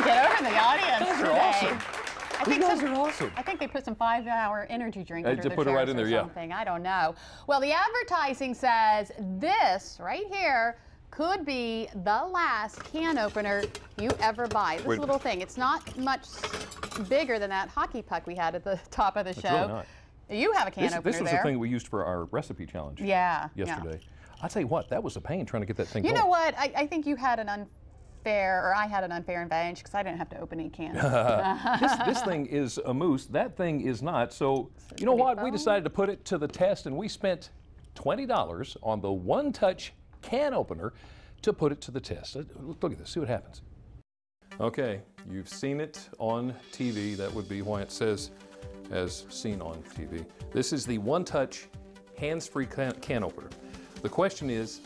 Get over in the audience Those are today. awesome. Those are awesome. I think they put some 5-hour energy drink under They their put it right chairs in there, or yeah. something. I don't know. Well, the advertising says this right here could be the last can opener you ever buy. This Wait. little thing. It's not much bigger than that hockey puck we had at the top of the show. really not. You have a can opener This was there. the thing we used for our recipe challenge Yeah. yesterday. I'll tell you what, that was a pain trying to get that thing You going. know what? I think you had an unfair, or I had an unfair advantage because I didn't have to open any cans. This thing is a moose. That thing is not. So, you know what? We decided to put it to the test, and we spent $20 on the One Touch can opener to put it to the test. Look at this. See what happens. Okay, you've seen it on TV. That would be why it says as seen on TV. This is the One Touch hands-free can opener. The question is,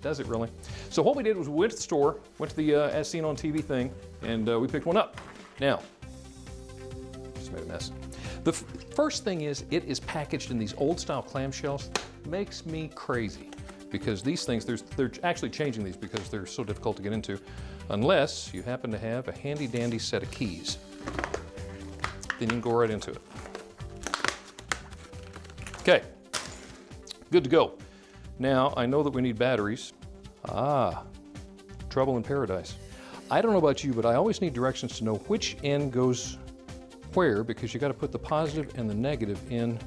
does it really? So what we did was we went to the store, went to the as seen on TV thing, and we picked one up. Now, just made a mess. The first thing is it is packaged in these old style clamshells. Makes me crazy because these things, they're actually changing these because they're so difficult to get into unless you happen to have a handy dandy set of keys. Then you can go right into it. Okay, good to go. Now, I know that we need batteries. Trouble in paradise. I don't know about you, but I always need directions to know which end goes where because you got to put the positive and the negative in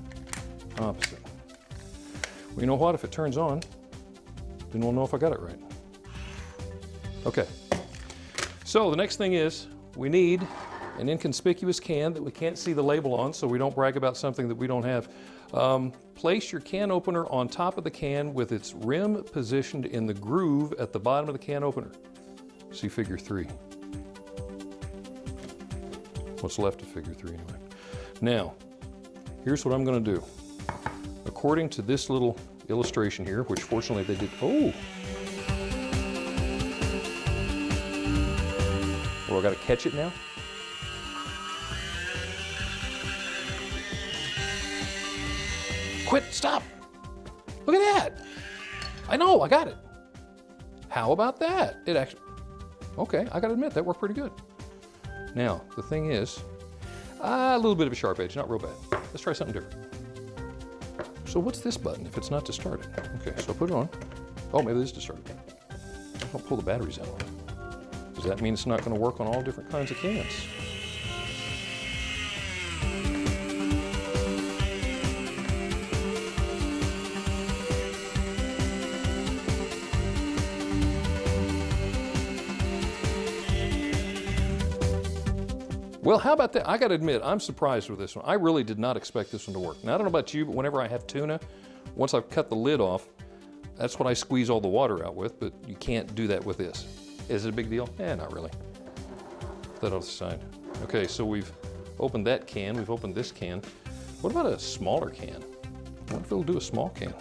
opposite. Well, you know what? If it turns on, then we'll know if I got it right. Okay. So the next thing is we need an inconspicuous can that we can't see the label on so we don't brag about something that we don't have. Place your can opener on top of the can with its rim positioned in the groove at the bottom of the can opener. See figure 3. What's left of figure 3 anyway. Now, here's what I'm going to do. According to this little illustration here, which fortunately they did, well, I got to catch it now? Quit, stop. Look at that. I know, I got it. How about that? It actually, okay, I gotta admit, that worked pretty good. Now, the thing is, a little bit of a sharp edge, not real bad. Let's try something different. So what's this button if it's not to start it? Okay, so put it on. Oh, maybe this is to start it. I'll pull the batteries out on it. Does that mean it's not gonna work on all different kinds of cans? Well, how about that? I got to admit, I'm surprised with this one. I really did not expect this one to work. Now, I don't know about you, but whenever I have tuna, once I've cut the lid off, that's what I squeeze all the water out with, but you can't do that with this. Is it a big deal? Eh, not really. Put that off the side. Okay, so we've opened that can, we've opened this can. What about a smaller can? I wonder if it'll do a small can.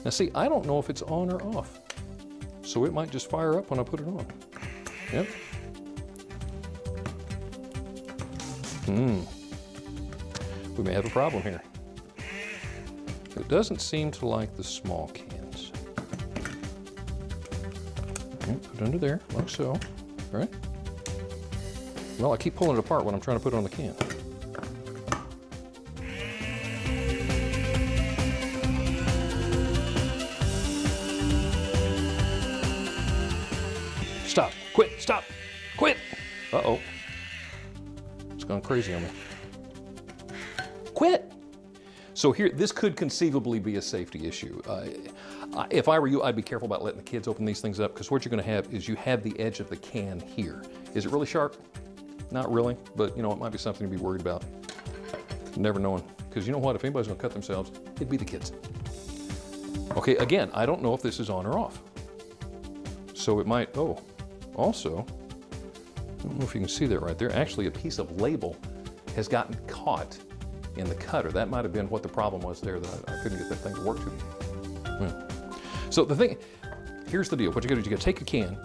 Now see, I don't know if it's on or off. So it might just fire up when I put it on. Yep. We may have a problem here. It doesn't seem to like the small cans. Okay, put it under there, like so. All right. Well, I keep pulling it apart when I'm trying to put it on the can. Stop, quit, stop, quit. Uh-oh. It's gone crazy on me. Quit. So here, this could conceivably be a safety issue. If I were you, I'd be careful about letting the kids open these things up because what you're gonna have is you have the edge of the can here. Is it really sharp? Not really, but you know, it might be something to be worried about. Never knowing, because you know what, if anybody's gonna cut themselves, it'd be the kids. Okay, again, I don't know if this is on or off. So it might, also, I don't know if you can see that right there. Actually, a piece of label has gotten caught in the cutter. That might have been what the problem was there, that I couldn't get that thing to work to. So the thing, here's the deal. What you gotta do is you gotta take a can,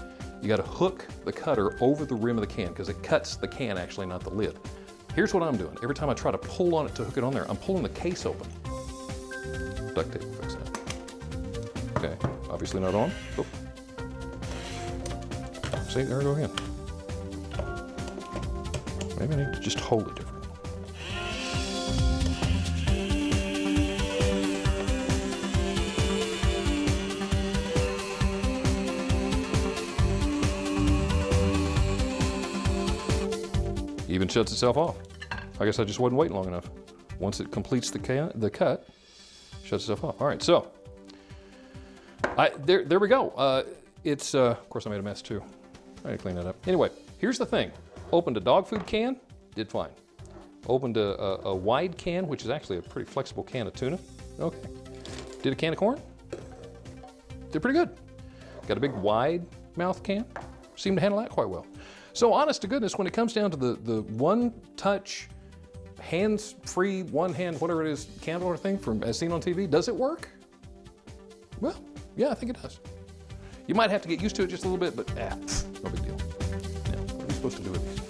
you gotta hook the cutter over the rim of the can because it cuts the can actually, not the lid. Here's what I'm doing. Every time I try to pull on it to hook it on there, I'm pulling the case open. Duct tape will fix that. Okay, obviously not on. Oh. See, there we go again. Maybe I need to just hold it different. Even shuts itself off. I guess I just wasn't waiting long enough. Once it completes the cut, shuts itself off. All right, so there we go. Of course I made a mess too. I need to clean that up. Anyway, here's the thing. Opened a dog food can, did fine. Opened a wide can, which is actually a pretty flexible can of tuna. Okay. Did a can of corn, did pretty good. Got a big wide mouth can, seemed to handle that quite well. So honest to goodness, when it comes down to the one-touch, hands-free, one-hand, whatever it is, can opener thing from as seen on TV, does it work? Well, yeah, I think it does. You might have to get used to it just a little bit, but no big deal. Yeah, what are we supposed to do with these?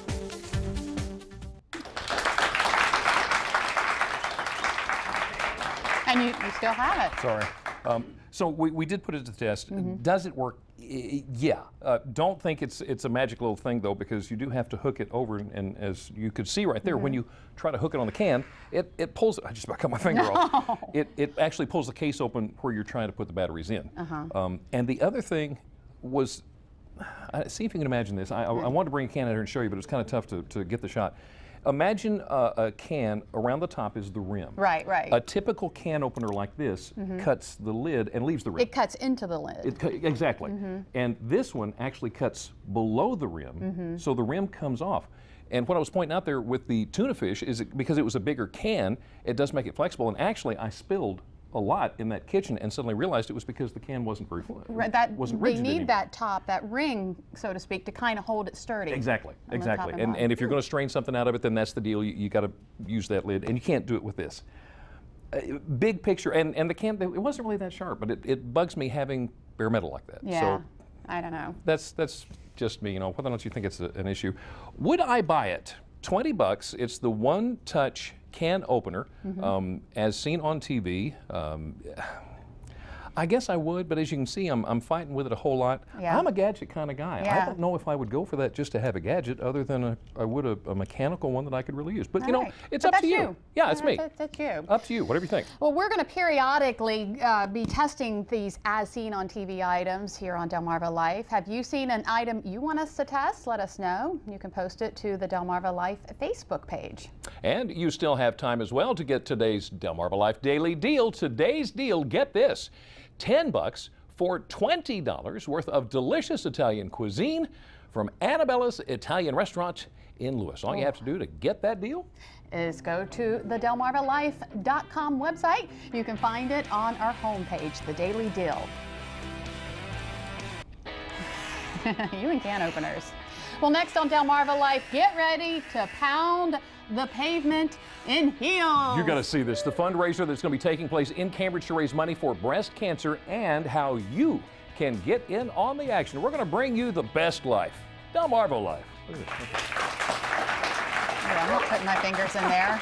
And you still have it. Sorry. So we did put it to the test. Does it work? Yeah. Don't think it's a magic little thing though, because you do have to hook it over, and as you could see right there, when you try to hook it on the can, it pulls. I just about cut my finger off. It actually pulls the case open where you're trying to put the batteries in. And the other thing was, see if you can imagine this. I wanted to bring a can out here and show you, but it's kind of tough to get the shot. Imagine a can, around the top is the rim. Right, right. A typical can opener like this cuts the lid and leaves the rim. It cuts into the lid. Exactly. And this one actually cuts below the rim, so the rim comes off. And what I was pointing out there with the tuna fish is because it was a bigger can, it does make it flexible. And actually, I spilled a lot in that kitchen and suddenly realized it was because the can wasn't very flat. Right, they need that top, that ring, so to speak, to kind of hold it sturdy. Exactly, exactly. And if you're going to strain something out of it, then that's the deal. You got to use that lid, and you can't do it with this. Big picture, and the can, it wasn't really that sharp, but it bugs me having bare metal like that. Yeah, so I don't know. That's just me, why don't you think it's an issue? Would I buy it? $20. It's the one-touch can opener, as seen on TV. I guess I would, but as you can see, I'm fighting with it a whole lot. Yeah. I'm a gadget kind of guy. I don't know if I would go for that just to have a gadget, other than I would a mechanical one that I could really use. But it's up to you. Yeah, it's me. That's you. Up to you. Whatever you think. Well, we're going to periodically be testing these as seen on TV items here on Delmarva Life. Have you seen an item you want us to test? Let us know. You can post it to the Delmarva Life Facebook page. And you still have time as well to get today's Delmarva Life Daily Deal. Today's deal, get this, $10 for $20 worth of delicious Italian cuisine from Annabella's Italian Restaurant in Lewis. All you have to do to get that deal is go to the delmarvalife.com website. You can find it on our homepage, The Daily Deal. You and can openers. Well, next on Delmarva Life, get ready to pound the pavement in heels. You got to see this. The fundraiser that's going to be taking place in Cambridge to raise money for breast cancer, and how you can get in on the action. We're going to bring you the best life. Delmarva Life. Yeah, I'm not putting my fingers in there.